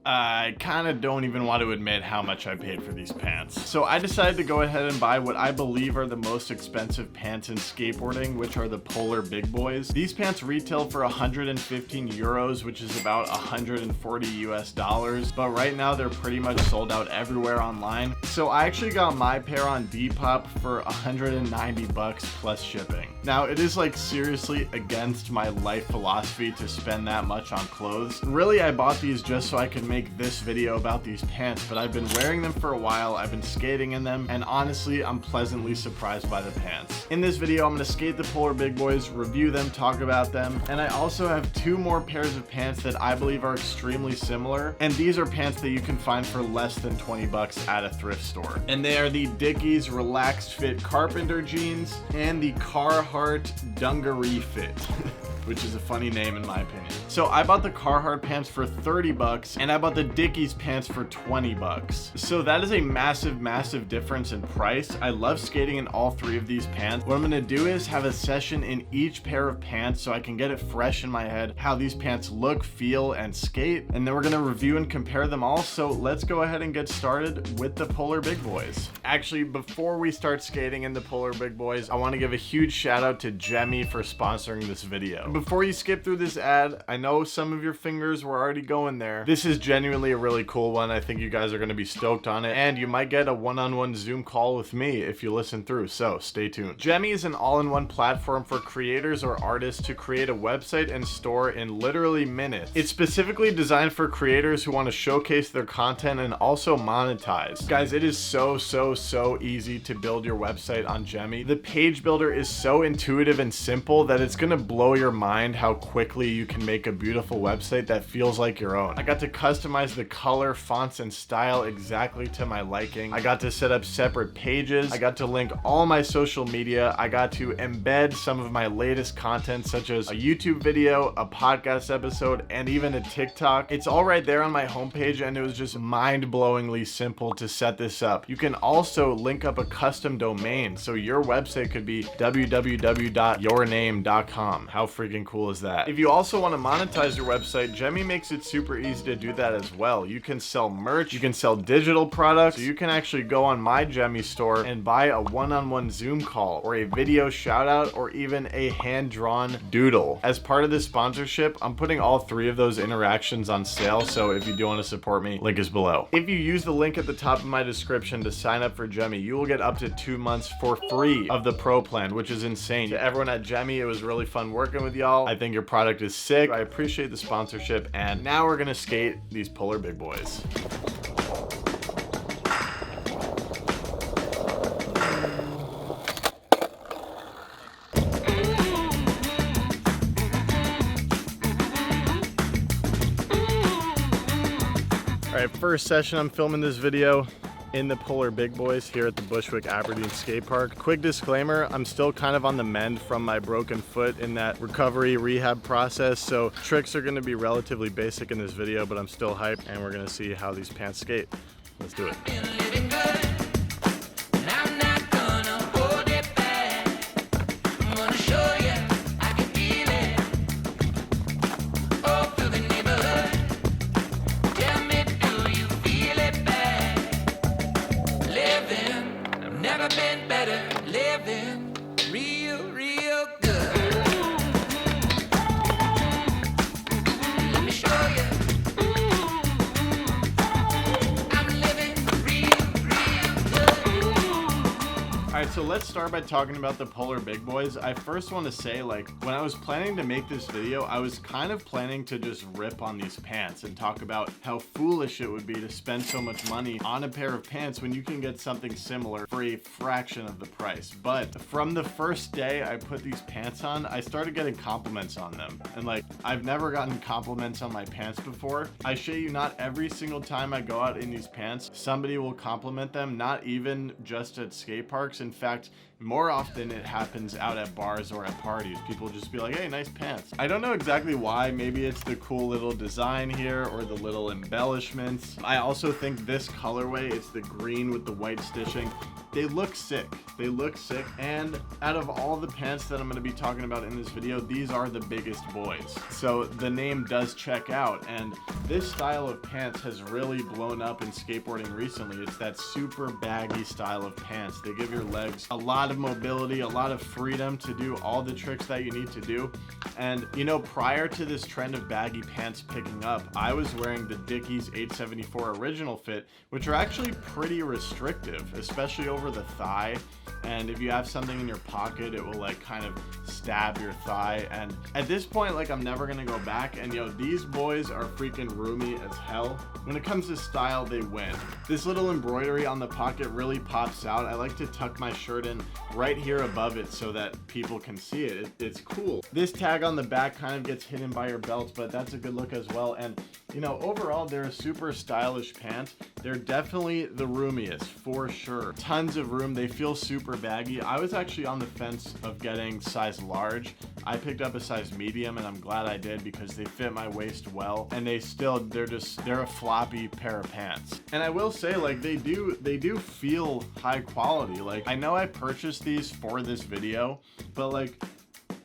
I kind of don't even want to admit how much I paid for these pants. So I decided to go ahead and buy what I believe are the most expensive pants in skateboarding, which are the Polar Big Boys. These pants retail for 115 euros, which is about 140 US dollars. But right now they're pretty much sold out everywhere online. So I actually got my pair on Depop for 190 bucks plus shipping. Now it is like seriously against my life philosophy to spend that much on clothes. Really, I bought these just so I could make this video about these pants, but I've been wearing them for a while, I've been skating in them, and honestly, I'm pleasantly surprised by the pants. In this video, I'm gonna skate the Polar Big Boys, review them, talk about them, and I also have two more pairs of pants that I believe are extremely similar, and these are pants that you can find for less than 20 bucks at a thrift store. And they are the Dickies Relaxed Fit Carpenter jeans and the Carhartt Dungaree Fit. Which is a funny name in my opinion. So I bought the Carhartt pants for 30 bucks and I bought the Dickies pants for 20 bucks. So that is a massive difference in price. I love skating in all three of these pants. What I'm gonna do is have a session in each pair of pants so I can get it fresh in my head, how these pants look, feel, and skate. And then we're gonna review and compare them all. So let's go ahead and get started with the Polar Big Boys. Actually, before we start skating in the Polar Big Boys, I wanna give a huge shout out to 𝓉𝒽𝒻 for sponsoring this video. Before you skip through this ad, I know some of your fingers were already going there. This is genuinely a really cool one. I think you guys are going to be stoked on it, and you might get a one-on-one Zoom call with me if you listen through, so stay tuned. 𝓉𝒽𝒻 is an all-in-one platform for creators or artists to create a website and store in literally minutes. It's specifically designed for creators who want to showcase their content and also monetize. Guys, it is so easy to build your website on 𝓉𝒽𝒻. The page builder is so intuitive and simple that it's going to blow your mind how quickly you can make a beautiful website that feels like your own. I got to customize the color, fonts, and style exactly to my liking. I got to set up separate pages. I got to link all my social media. I got to embed some of my latest content, such as a YouTube video, a podcast episode, and even a TikTok. It's all right there on my homepage, and it was just mind-blowingly simple to set this up. You can also link up a custom domain, so your website could be www.yourname.com. How freaking cool is that? If you also want to monetize your website, 𝓉𝒽𝒻 makes it super easy to do that as well. You can sell merch, you can sell digital products, so you can actually go on my 𝓉𝒽𝒻 store and buy a one-on-one Zoom call, or a video shout out, or even a hand-drawn doodle. As part of this sponsorship, I'm putting all three of those interactions on sale, so if you do want to support me, link is below. If you use the link at the top of my description to sign up for 𝓉𝒽𝒻, you will get up to 2 months for free of the Pro plan, which is insane. To everyone at 𝓉𝒽𝒻, it was really fun working with y'all. I think your product is sick. I appreciate the sponsorship, and now we're gonna skate these Polar Big Boys. All right, first session, I'm filming this video in the Polar Big Boys here at the Bushwick Aberdeen Skatepark. Quick disclaimer, I'm still kind of on the mend from my broken foot in that recovery rehab process, so tricks are going to be relatively basic in this video, but I'm still hyped, and we're going to see how these pants skate. Let's do it. So let's start by talking about the Polar Big Boys. I first want to say, like, when I was planning to make this video, I was kind of planning to just rip on these pants and talk about how foolish it would be to spend so much money on a pair of pants when you can get something similar for a fraction of the price. But from the first day I put these pants on, I started getting compliments on them. And like, I've never gotten compliments on my pants before. I shit you not, every single time I go out in these pants, somebody will compliment them, not even just at skate parks. In fact, more often it happens out at bars or at parties. People just be like, hey, nice pants. I don't know exactly why. Maybe it's the cool little design here or the little embellishments. I also think this colorway, it's the green with the white stitching. They look sick. They look sick. And out of all the pants that I'm going to be talking about in this video, these are the biggest boys. So the name does check out. And this style of pants has really blown up in skateboarding recently. It's that super baggy style of pants. They give your legs a lot of mobility, a lot of freedom to do all the tricks that you need to do. And you know, prior to this trend of baggy pants picking up, I was wearing the Dickies 874 original fit, which are actually pretty restrictive, especially over the thigh. And if you have something in your pocket, it will like kind of stab your thigh. And at this point, like, I'm never gonna go back. And yo, these boys are freaking roomy as hell. When it comes to style, they win. This little embroidery on the pocket really pops out. I like to tuck my shirt in right here above it so that people can see it. It's cool. This tag on the back kind of gets hidden by your belt, but that's a good look as well. And you know, overall, they're a super stylish pant. They're definitely the roomiest for sure. Tons of room. They feel super baggy. I was actually on the fence of getting size large. I picked up a size medium, and I'm glad I did because they fit my waist well. And they're a floppy pair of pants. And I will say, like, they do feel high quality. Like, I know I purchased these for this video, but like,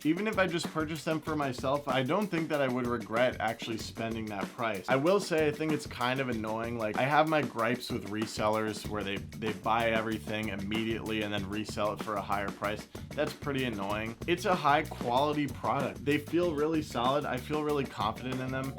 even if I just purchased them for myself, I don't think that I would regret actually spending that price. I will say, I think it's kind of annoying. Like, I have my gripes with resellers where they buy everything immediately and then resell it for a higher price. That's pretty annoying. It's a high quality product. They feel really solid. I feel really confident in them.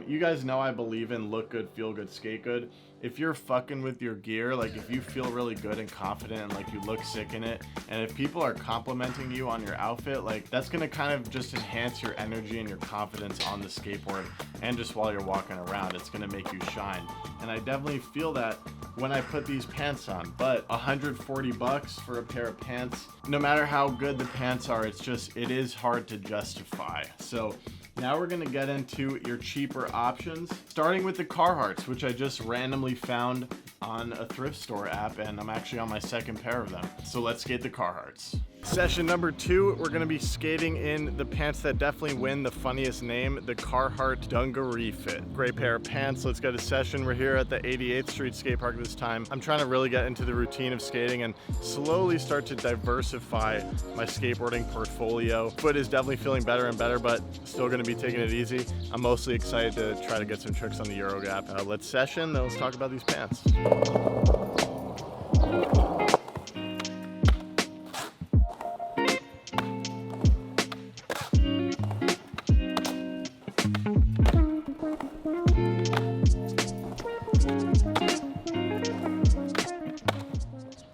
You guys know I believe in look good, feel good, skate good. If you're fucking with your gear, like if you feel really good and confident and like you look sick in it, and if people are complimenting you on your outfit, like that's gonna kind of just enhance your energy and your confidence on the skateboard, and just while you're walking around, it's gonna make you shine. And I definitely feel that when I put these pants on. But 140 bucks for a pair of pants, no matter how good the pants are, it is hard to justify. So now we're gonna get into your cheaper options, starting with the Carhartts, which I just randomly found on a thrift store app, and I'm actually on my second pair of them. So let's skate the Carhartts. Session number 2, we're gonna be skating in the pants that definitely win the funniest name, the Carhartt Dungaree Fit. Great pair of pants. Let's go to session. We're here at the 88th Street Skate Park this time. I'm trying to really get into the routine of skating and slowly start to diversify my skateboarding portfolio. Foot is definitely feeling better and better, but still gonna be taking it easy. I'm mostly excited to try to get some tricks on the 𝑜𝓉𝒽𝓸. Let's session, then let's talk about these pants.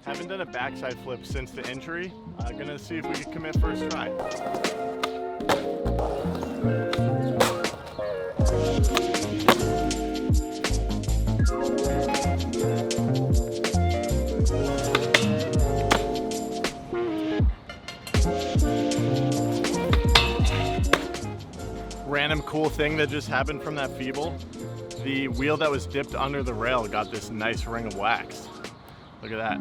Haven't done a backside flip since the injury. Gonna see if we can commit first try. Random cool thing that just happened from that feeble. The wheel that was dipped under the rail got this nice ring of wax. Look at that.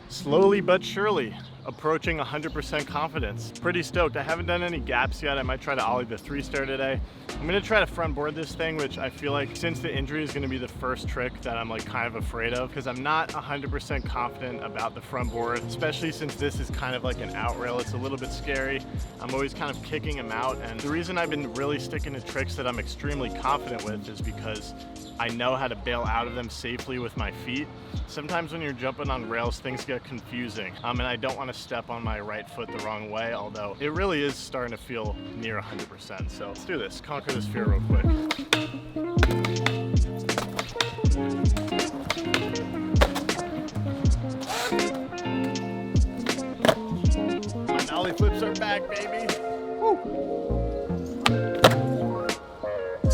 Slowly but surely, approaching 100% confidence. Pretty stoked. I haven't done any gaps yet. I might try to ollie the 3-stair today. I'm gonna try to front board this thing, which I feel like since the injury is gonna be the first trick that I'm like kind of afraid of, because I'm not 100% confident about the front board, especially since this is kind of like an out rail. It's a little bit scary. I'm always kind of kicking them out, and the reason I've been really sticking to tricks that I'm extremely confident with is because I know how to bail out of them safely with my feet. Sometimes when you're jumping on rails, things get confusing, and I don't want to step on my right foot the wrong way, although it really is starting to feel near 100%. So let's do this, conquer this fear real quick. My nollie flips are back, baby. Woo.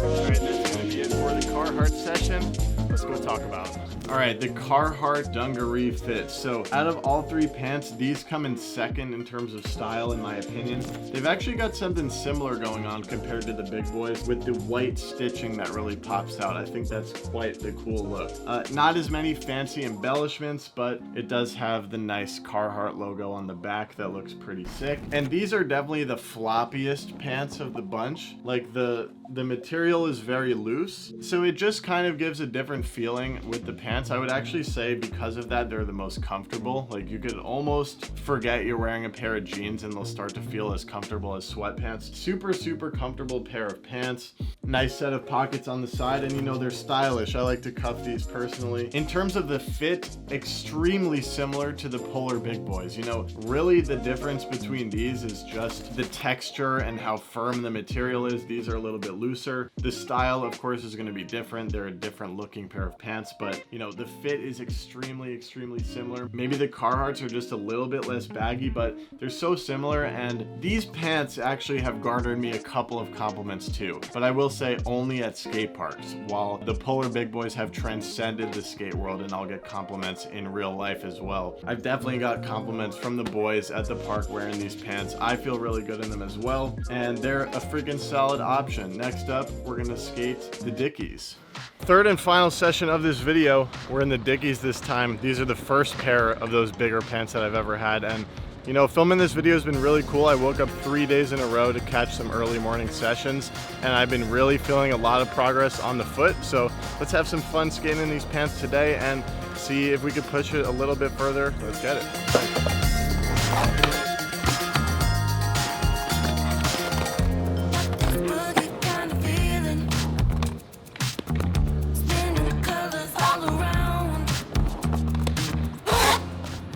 All right, that's gonna be it for the Carhartt session. Let's let's go talk about them. All right, the Carhartt Dungaree Fit. So out of all three pants, these come in second in terms of style, in my opinion. They've actually got something similar going on compared to the big boys with the white stitching that really pops out. I think that's quite the cool look. Not as many fancy embellishments, but it does have the nice Carhartt logo on the back that looks pretty sick. And these are definitely the floppiest pants of the bunch. Like the material is very loose, so it just kind of gives a different feeling with the pants. I would actually say because of that, they're the most comfortable. Like you could almost forget you're wearing a pair of jeans and they'll start to feel as comfortable as sweatpants. Super comfortable pair of pants. Nice set of pockets on the side, and you know, they're stylish. I like to cuff these personally. In terms of the fit, extremely similar to the Polar Big Boys. You know, really the difference between these is just the texture and how firm the material is. These are a little bit looser. The style, of course, is going to be different. They're a different looking pair of pants, but you know, the fit is extremely similar. Maybe the Carhartts are just a little bit less baggy, but they're so similar. And these pants actually have garnered me a couple of compliments too, but I will say only at skate parks, while the Polar Big Boys have transcended the skate world, and I'll get compliments in real life as well. I've definitely got compliments from the boys at the park wearing these pants. I feel really good in them as well, and they're a freaking solid option. Next up, we're gonna skate the Dickies. Third and final session of this video, we're in the Dickies this time. These are the first pair of those bigger pants that I've ever had, and you know, filming this video has been really cool. I woke up 3 days in a row to catch some early morning sessions, and I've been really feeling a lot of progress on the foot. So let's have some fun skating in these pants today and see if we could push it a little bit further. Let's get it.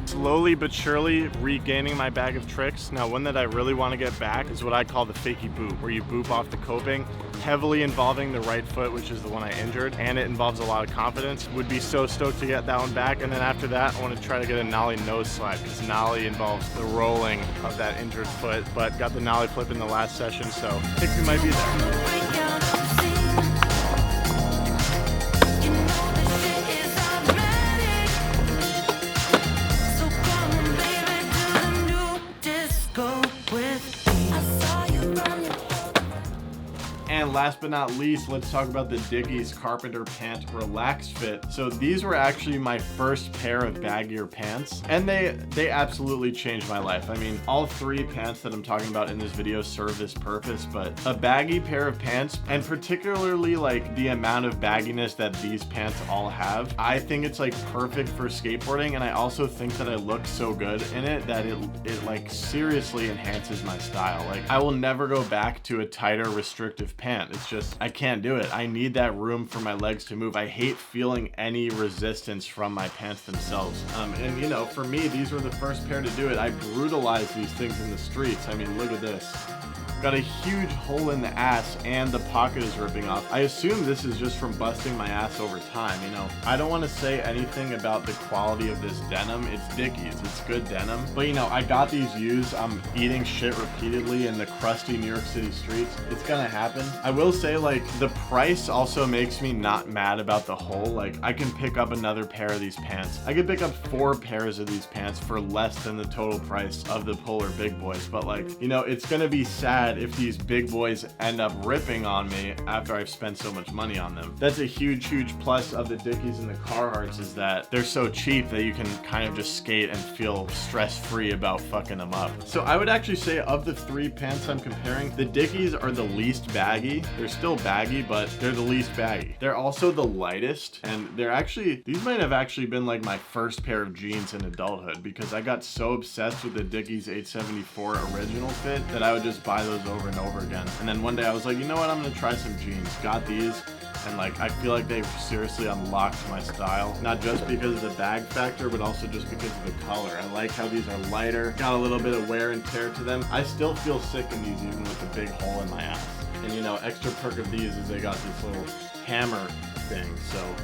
Slowly but surely regaining my bag of tricks. Now, one that I really want to get back is what I call the fakie boop, where you boop off the coping, heavily involving the right foot, which is the one I injured, and it involves a lot of confidence. Would be so stoked to get that one back. And then after that, I want to try to get a nollie nose slide, because nollie involves the rolling of that injured foot, but got the nollie flip in the last session, so I think we might be there. And last but not least, let's talk about the Dickies Carpenter Pant Relaxed Fit. So these were actually my first pair of baggier pants, and they absolutely changed my life. I mean, all three pants that I'm talking about in this video serve this purpose, but a baggy pair of pants, and particularly like the amount of bagginess that these pants all have, I think it's like perfect for skateboarding. And I also think that I look so good in it that it like seriously enhances my style. Like I will never go back to a tighter restrictive pant. It's just, I can't do it. I need that room for my legs to move. I hate feeling any resistance from my pants themselves. And you know, for me, these were the first pair to do it. I brutalized these things in the streets. I mean, look at this. Got a huge hole in the ass and the pocket is ripping off. I assume this is just from busting my ass over time, you know. I don't want to say anything about the quality of this denim. It's Dickies, it's good denim. But you know, I got these used. I'm eating shit repeatedly in the crusty New York City streets. It's gonna happen. I will say, like, the price also makes me not mad about the hole. Like, I can pick up another pair of these pants. I could pick up 4 pairs of these pants for less than the total price of the Polar Big Boys. But like, you know, it's gonna be sad if these big boys end up ripping on me after I've spent so much money on them. That's a huge plus of the Dickies and the Carhartts, is that they're so cheap that you can kind of just skate and feel stress-free about fucking them up. So I would actually say, of the 3 pants I'm comparing, the Dickies are the least baggy. They're still baggy, but they're the least baggy. They're also the lightest, and these might have actually been like my first pair of jeans in adulthood, because I got so obsessed with the Dickies 874 original fit that I would just buy those over and over again. And then one day I was like, you know what, I'm gonna try some jeans. Got these, and like, I feel like they've seriously unlocked my style. Not just because of the bag factor, but also just because of the color. I like how these are lighter, got a little bit of wear and tear to them. I still feel sick in these even with the big hole in my ass. And you know, extra perk of these is they got this little hammer thing.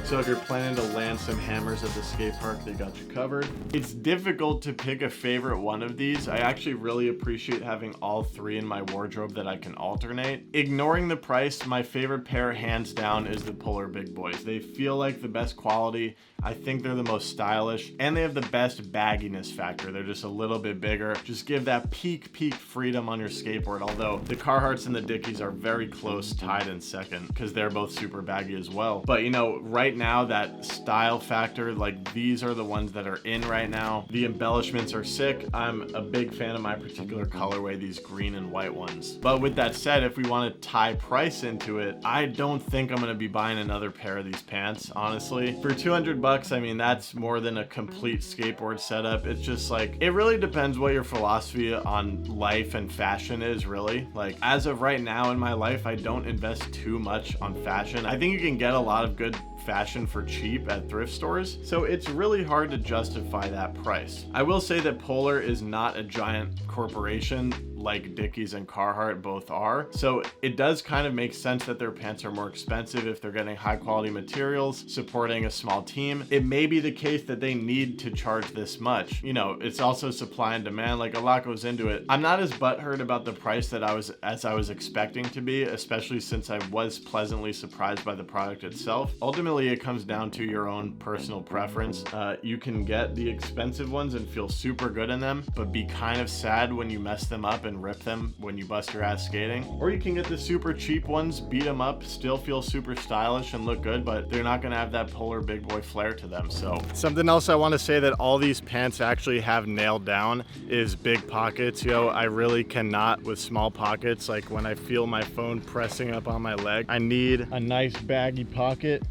So if you're planning to land some hammers at the skate park, they got you covered. It's difficult to pick a favorite one of these. I actually really appreciate having all three in my wardrobe that I can alternate. Ignoring the price, my favorite pair hands down is the Polar Big Boys. They feel like the best quality. I think they're the most stylish, and they have the best bagginess factor. They're just a little bit bigger. Just give that peak freedom on your skateboard, although the Carhartts and the Dickies are very close, tied in second, because they're both super baggy as well. But you know, right now, that style factor, like these are the ones that are in right now. The embellishments are sick. I'm a big fan of my particular colorway, these green and white ones. But with that said, if we want to tie price into it, I don't think I'm going to be buying another pair of these pants, honestly. For 200 bucks, I mean, that's more than a complete skateboard setup. It's just like, it really depends what your philosophy on life and fashion is, really. Like, as of right now in my life, I don't invest too much on fashion. I think you can get a lot of good fashion for cheap at thrift stores, so it's really hard to justify that price. I will say that Polar is not a giant corporation like Dickies and Carhartt both are, so it does kind of make sense that their pants are more expensive if they're getting high quality materials, supporting a small team. It may be the case that they need to charge this much. You know, it's also supply and demand, like a lot goes into it. I'm not as butthurt about the price that I was expecting to be, especially since I was pleasantly surprised by the product itself. Ultimately, it comes down to your own personal preference. You can get the expensive ones and feel super good in them, but be kind of sad when you mess them up and rip them when you bust your ass skating. Or you can get the super cheap ones, beat them up, still feel super stylish and look good, but they're not gonna have that Polar Big Boy flair to them. So something else I want to say that all these pants actually have nailed down is big pockets. Yo, I really cannot with small pockets. Like when I feel my phone pressing up on my leg, I need a nice baggy pocket.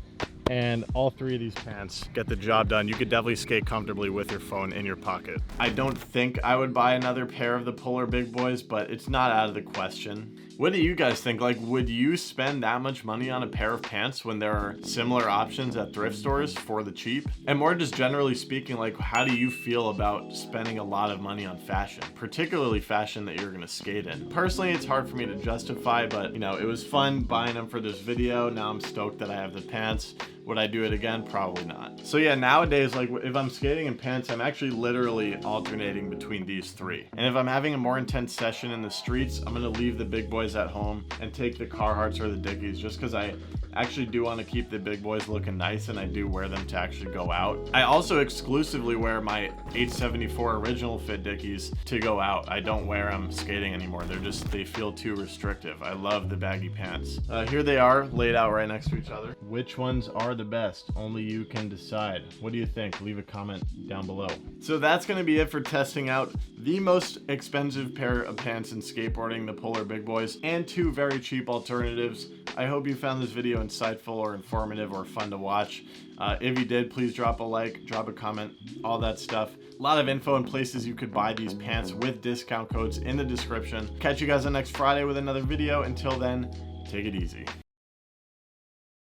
And all three of these pants get the job done. You could definitely skate comfortably with your phone in your pocket. I don't think I would buy another pair of the Polar Big Boys, but it's not out of the question. What do you guys think? Like, would you spend that much money on a pair of pants when there are similar options at thrift stores for the cheap? And more just generally speaking, like, how do you feel about spending a lot of money on fashion, particularly fashion that you're gonna skate in? Personally, it's hard for me to justify, but you know, it was fun buying them for this video. Now I'm stoked that I have the pants. Would I do it again? Probably not. So yeah, nowadays, like if I'm skating in pants, I'm actually literally alternating between these three. And if I'm having a more intense session in the streets, I'm gonna leave the big boys at home and take the Carhartts or the Dickies, just because I actually do want to keep the big boys looking nice, and I do wear them to actually go out. I also exclusively wear my 874 original fit Dickies to go out. I don't wear them skating anymore. They feel too restrictive. I love the baggy pants. Here they are laid out right next to each other. Which ones are the best? Only you can decide. What do you think? Leave a comment down below. So that's going to be it for testing out the most expensive pair of pants in skateboarding, the Polar Big Boys, and two very cheap alternatives. I hope you found this video insightful or informative or fun to watch. If you did, please drop a like, drop a comment, all that stuff. A lot of info and places you could buy these pants with discount codes in the description. Catch you guys on next Friday with another video. Until then, take it easy.